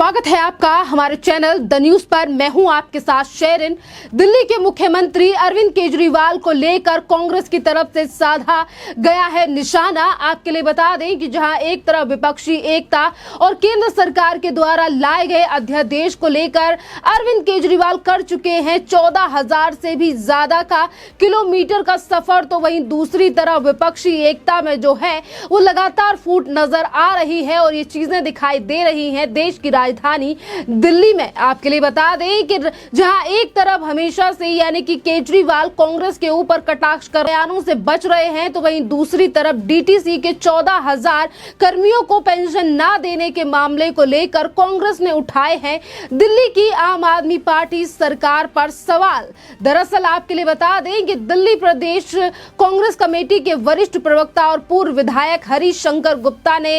स्वागत है आपका हमारे चैनल द न्यूज पर। मैं हूं आपके साथ शेरिन। दिल्ली के मुख्यमंत्री अरविंद केजरीवाल को लेकर कांग्रेस की तरफ से साधा गया है निशाना। आपके लिए बता दें कि जहां एक तरफ विपक्षी एकता और केंद्र सरकार के द्वारा लाए गए अध्यादेश को लेकर अरविंद केजरीवाल कर चुके हैं 14,000 से भी ज्यादा का किलोमीटर का सफर, तो वहीं दूसरी तरफ विपक्षी एकता में जो है वो लगातार फूट नजर आ रही है और ये चीजें दिखाई दे रही हैं देश की राजधानी दिल्ली में। आपके लिए बता दें कि जहां एक तरफ हमेशा से यानी कि केजरीवाल कांग्रेस के ऊपर कटाक्ष कर बयानों से बच रहे हैं, तो वहीं दूसरी तरफ डीटीसी के 14,000 कर्मियों को पेंशन ना देने के मामले को लेकर कांग्रेस ने उठाए हैं दिल्ली की आम आदमी पार्टी सरकार पर सवाल। दरअसल आपके लिए बता दें कि दिल्ली प्रदेश कांग्रेस कमेटी के वरिष्ठ प्रवक्ता और पूर्व विधायक हरिशंकर गुप्ता ने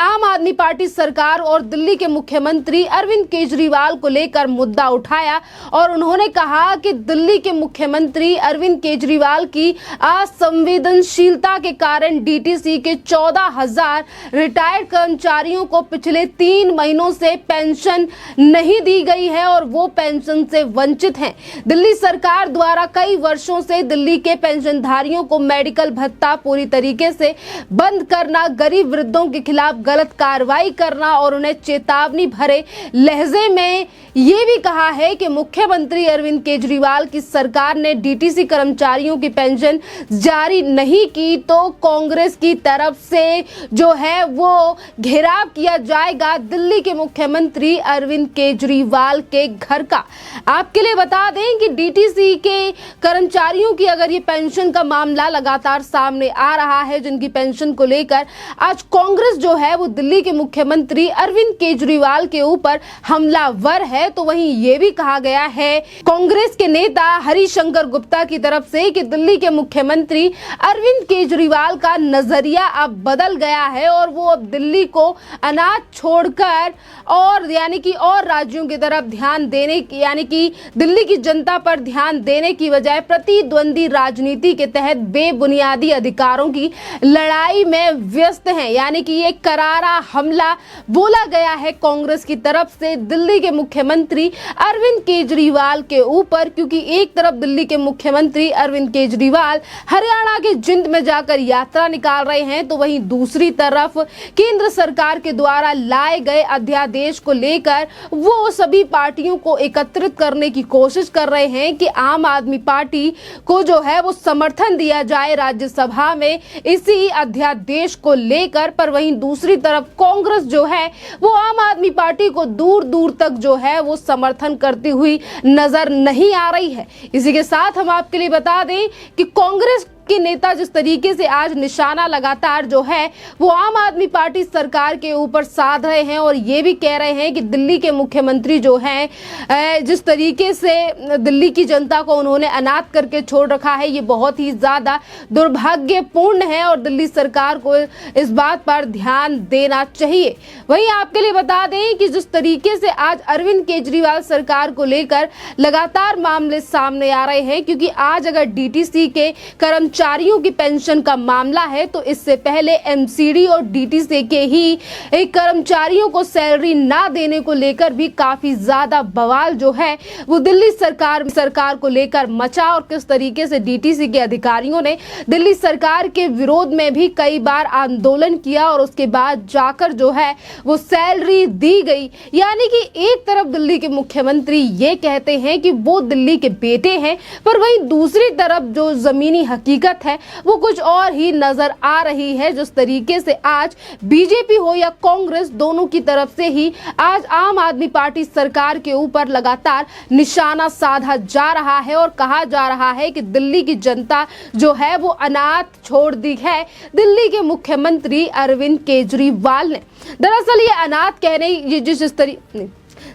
आम आदमी पार्टी सरकार और दिल्ली के मुख्यमंत्री अरविंद केजरीवाल को लेकर मुद्दा उठाया और उन्होंने कहा कि दिल्ली के मुख्यमंत्री अरविंद केजरीवाल की असंवेदनशीलता के कारण डीटीसी के 14,000 रिटायर्ड कर्मचारियों को पिछले 3 महीनों से पेंशन नहीं दी गई है और वो पेंशन से वंचित हैं। दिल्ली सरकार द्वारा कई वर्षों से दिल्ली के पेंशनधारियों को मेडिकल भत्ता पूरी तरीके से बंद करना, गरीब वृद्धों के खिलाफ गलत कार्रवाई करना और उन्हें चेतावनी भरे लहजे में ये भी कहा है कि मुख्यमंत्री अरविंद केजरीवाल की सरकार ने डीटीसी कर्मचारियों की पेंशन जारी नहीं की तो कांग्रेस की तरफ से जो है वो घेराव किया जाएगा दिल्ली के मुख्यमंत्री अरविंद केजरीवाल के घर का। आपके लिए बता दें कि डीटीसी के कर्मचारियों की अगर ये पेंशन का मामला लगातार सामने आ रहा है, जिनकी पेंशन को लेकर आज कांग्रेस जो है वो दिल्ली के मुख्यमंत्री अरविंद केजरीवाल के ऊपर हमलावर है, तो वहीं ये भी कहा गया है कांग्रेस के नेता हरिशंकर गुप्ता की तरफ से कि दिल्ली के मुख्यमंत्री अरविंद केजरीवाल का नजरिया अब बदल गया है और वो अब दिल्ली को अनाज छोड़कर और यानी कि और राज्यों की तरफ ध्यान देने की यानी कि दिल्ली की जनता पर ध्यान देने की बजाय प्रतिद्वंदी राजनीति के तहत बेबुनियादी अधिकारों की लड़ाई में व्यस्त हैं। यानी कि ये करारा हमला बोला गया है कांग्रेस की तरफ से दिल्ली के मुख्यमंत्री अरविंद केजरीवाल के ऊपर, क्योंकि एक तरफ दिल्ली के मुख्यमंत्री अरविंद केजरीवाल हरियाणा के जिंद में जाकर यात्रा निकाल रहे हैं, तो वहीं दूसरी तरफ केंद्र सरकार के द्वारा लाए गए अध्यादेश को लेकर वो सभी पार्टियों को एकत्रित करने की कोशिश कर रहे हैं कि आम आदमी पार्टी को जो है वो समर्थन दिया जाए राज्यसभा में इसी अध्यादेश को लेकर। पर वहीं दूसरी तरफ कांग्रेस जो है वो आम आदमी पार्टी को दूर दूर तक जो है वो समर्थन करती हुई नजर नहीं आ रही है। इसी के साथ हम आपके लिए बता दें कि कांग्रेस के नेता जिस तरीके से आज निशाना लगातार जो है वो आम आदमी पार्टी सरकार के ऊपर साध रहे हैं और ये भी कह रहे हैं कि दिल्ली के मुख्यमंत्री जो हैं जिस तरीके से दिल्ली की जनता को उन्होंने अनाथ करके छोड़ रखा है ये बहुत ही ज्यादा दुर्भाग्यपूर्ण है और दिल्ली सरकार को इस बात पर ध्यान देना चाहिए। वहीं आपके लिए बता दें कि जिस तरीके से आज अरविंद केजरीवाल सरकार को लेकर लगातार मामले सामने आ रहे हैं, क्योंकि आज अगर डीटीसी के कर्मचारियों की पेंशन का मामला है तो इससे पहले एमसीडी और डीटीसी के ही कर्मचारियों को सैलरी ना देने को लेकर भी काफी ज्यादा बवाल जो है वो दिल्ली सरकार को लेकर मचा और किस तरीके से डीटीसी के अधिकारियों ने दिल्ली सरकार के विरोध में भी कई बार आंदोलन किया और उसके बाद जाकर जो है वो सैलरी दी गई। यानी कि एक तरफ दिल्ली के मुख्यमंत्री ये कहते हैं कि वो दिल्ली के बेटे हैं, पर वहीं दूसरी तरफ जो जमीनी हकीकत है वो कुछ और ही नजर आ रही है। जिस तरीके से आज बीजेपी हो या कांग्रेस दोनों की तरफ से ही आज आम आदमी पार्टी सरकार के ऊपर लगातार निशाना साधा जा रहा है और कहा जा रहा है कि दिल्ली की जनता जो है वो अनाथ छोड़ दी है दिल्ली के मुख्यमंत्री अरविंद केजरीवाल ने। दरअसल ये अनाथ कहने ये जिस तरीके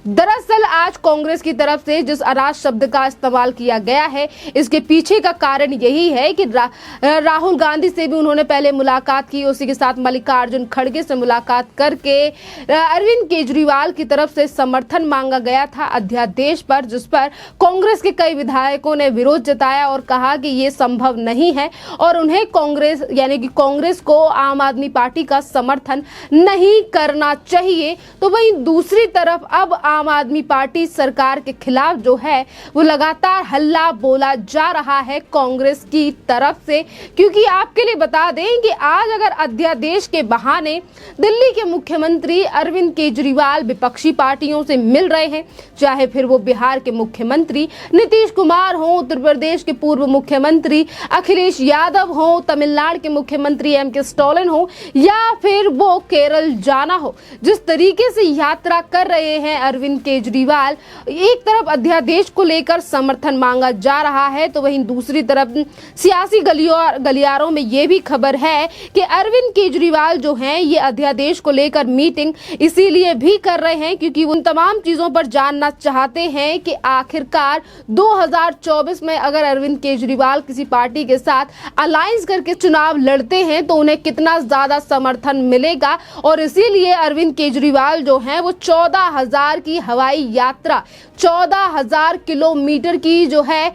दरअसल आज कांग्रेस की तरफ से जिस अराज शब्द का इस्तेमाल किया गया है, इसके पीछे का कारण यही है कि राहुल गांधी से भी उन्होंने पहले मुलाकात की, उसी के साथ मल्लिकार्जुन खड़गे से मुलाकात करके अरविंद केजरीवाल की तरफ से समर्थन मांगा गया था अध्यादेश पर, जिस पर कांग्रेस के कई विधायकों ने विरोध जताया और कहा कि ये संभव नहीं है और उन्हें कांग्रेस यानी कि कांग्रेस को आम आदमी पार्टी का समर्थन नहीं करना चाहिए। तो वहीं दूसरी तरफ अब आम आदमी पार्टी सरकार के खिलाफ जो है वो लगातार हल्ला बोला जा रहा है कांग्रेस की तरफ से, क्योंकि आपके लिए बता दें कि आज अगर अध्यादेश के बहाने दिल्ली के मुख्यमंत्री अरविंद केजरीवाल विपक्षी पार्टियों से मिल रहे हैं, चाहे फिर वो बिहार के मुख्यमंत्री नीतीश कुमार हो, उत्तर प्रदेश के पूर्व मुख्यमंत्री अखिलेश यादव हो, तमिलनाडु के मुख्यमंत्री एम.के. स्टालिन हो या फिर वो केरल जाना हो, जिस तरीके से यात्रा कर रहे हैं अरविंद केजरीवाल, एक तरफ अध्यादेश को लेकर समर्थन मांगा जा रहा है तो वहीं दूसरी तरफ सियासी गलियारों में ये भी खबर है कि अरविंद केजरीवाल जो हैं ये अध्यादेश को लेकर मीटिंग इसीलिए भी कर रहे हैं क्योंकि उन तमाम चीजों पर जानना चाहते हैं कि आखिरकार 2024 में अगर अरविंद केजरीवाल किसी पार्टी के साथ अलायंस करके चुनाव लड़ते हैं तो उन्हें कितना ज्यादा समर्थन मिलेगा, और इसीलिए अरविंद केजरीवाल जो हैं वो 14,000 की हवाई यात्रा, 14,000 किलोमीटर की जो है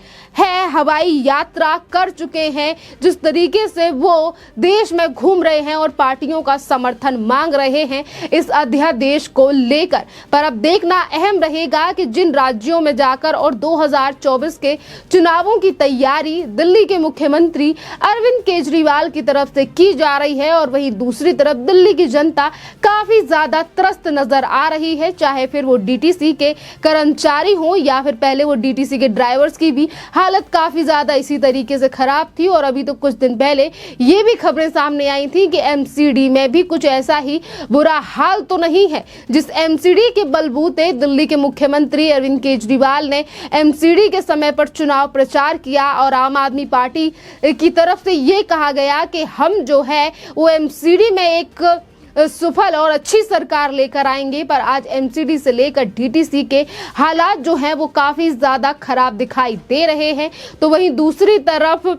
हवाई यात्रा कर चुके हैं, जिस तरीके से वो देश में घूम रहे हैं और पार्टियों का समर्थन मांग रहे हैं इस अध्यादेश को लेकर। पर अब देखना अहम रहेगा कि जिन राज्यों में जाकर और 2024 के चुनावों की तैयारी दिल्ली के मुख्यमंत्री अरविंद केजरीवाल की तरफ से की जा रही है और वहीं दूसरी तरफ दिल्ली की जनता काफी ज्यादा त्रस्त नजर आ रही है, चाहे फिर वो डीटीसी के कर्मचारी हो या फिर पहले वो डीटीसी के ड्राइवर्स की भी हालत काफी ज्यादा इसी तरीके से खराब थी। और अभी तो कुछ दिन पहले ये भी खबरें सामने आई थी कि एमसीडी में भी कुछ ऐसा ही बुरा हाल तो नहीं है, जिस एमसीडी के बलबूते दिल्ली के मुख्यमंत्री अरविंद केजरीवाल ने एमसीडी के समय पर चुनाव प्रचार किया और आम आदमी पार्टी की तरफ से ये कहा गया कि हम जो है वो एमसीडी में एक सफल और अच्छी सरकार लेकर आएंगे, पर आज एमसीडी से लेकर डीटीसी के हालात जो हैं वो काफी ज्यादा खराब दिखाई दे रहे हैं। तो वहीं दूसरी तरफ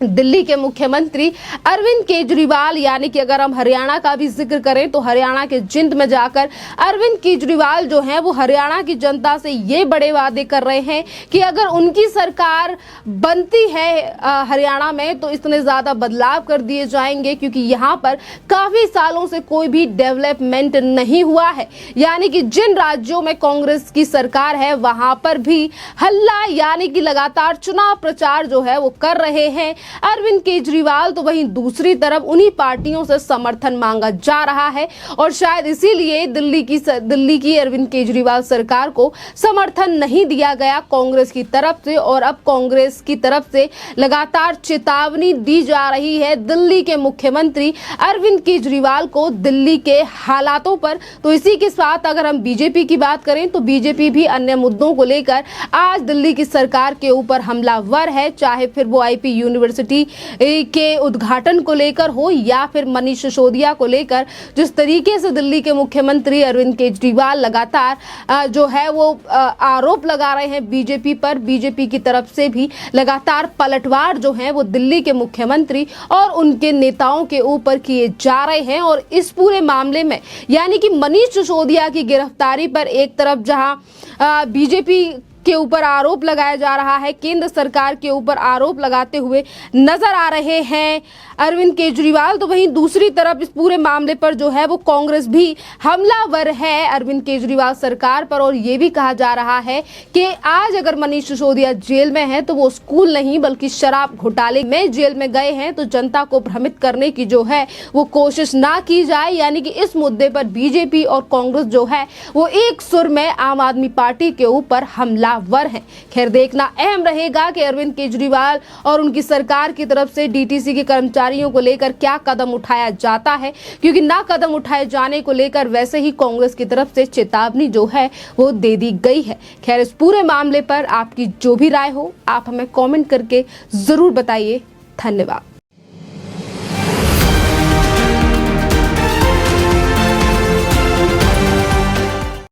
दिल्ली के मुख्यमंत्री अरविंद केजरीवाल यानी कि अगर हम हरियाणा का भी जिक्र करें तो हरियाणा के जिंद में जाकर अरविंद केजरीवाल जो हैं वो हरियाणा की जनता से ये बड़े वादे कर रहे हैं कि अगर उनकी सरकार बनती है हरियाणा में तो इतने ज़्यादा बदलाव कर दिए जाएंगे, क्योंकि यहाँ पर काफ़ी सालों से कोई भी डेवलपमेंट नहीं हुआ है। यानी कि जिन राज्यों में कांग्रेस की सरकार है वहाँ पर भी हल्ला यानी कि लगातार चुनाव प्रचार जो है वो कर रहे हैं अरविंद केजरीवाल। तो वहीं दूसरी तरफ उन्हीं पार्टियों से समर्थन मांगा जा रहा है और शायद इसीलिए दिल्ली की अरविंद केजरीवाल सरकार को समर्थन नहीं दिया गया कांग्रेस की तरफ से, और अब कांग्रेस की तरफ से लगातार चेतावनी दी जा रही है दिल्ली के मुख्यमंत्री अरविंद केजरीवाल को दिल्ली के हालातों पर। तो इसी के साथ अगर हम बीजेपी की बात करें तो बीजेपी भी अन्य मुद्दों को लेकर आज दिल्ली की सरकार के ऊपर हमलावर है, चाहे फिर वो आईपी यूनिवर्सिटी के उद्घाटन को लेकर हो या फिर मनीष सिसोदिया को लेकर। जिस तरीके से दिल्ली के मुख्यमंत्री अरविंद केजरीवाल लगातार जो है वो आरोप लगा रहे हैं बीजेपी पर, बीजेपी की तरफ से भी लगातार पलटवार जो है वो दिल्ली के मुख्यमंत्री और उनके नेताओं के ऊपर किए जा रहे हैं। और इस पूरे मामले में यानी कि मनीष सिसोदिया की गिरफ्तारी पर एक तरफ जहां बीजेपी के ऊपर आरोप लगाया जा रहा है, केंद्र सरकार के ऊपर आरोप लगाते हुए नजर आ रहे हैं अरविंद केजरीवाल, तो वहीं दूसरी तरफ इस पूरे मामले पर जो है वो कांग्रेस भी हमलावर है अरविंद केजरीवाल सरकार पर। और ये भी कहा जा रहा है कि आज अगर मनीष सिसोदिया जेल में है तो वो स्कूल नहीं बल्कि शराब घोटाले में जेल में गए हैं, तो जनता को भ्रमित करने की जो है वो कोशिश ना की जाए। यानी कि इस मुद्दे पर बीजेपी और कांग्रेस जो है वो एक सुर में आम आदमी पार्टी के ऊपर हमलावर है। खैर देखना अहम रहेगा कि अरविंद केजरीवाल और उनकी सरकार की तरफ से डीटीसी के कर्मचारियों को लेकर क्या कदम उठाया जाता है, क्योंकि ना कदम उठाए जाने को लेकर वैसे ही कांग्रेस की तरफ से चेतावनी जो है वो दे दी गई है। खैर इस पूरे मामले पर आपकी जो भी राय हो आप हमें कमेंट करके जरूर बताइए। धन्यवाद।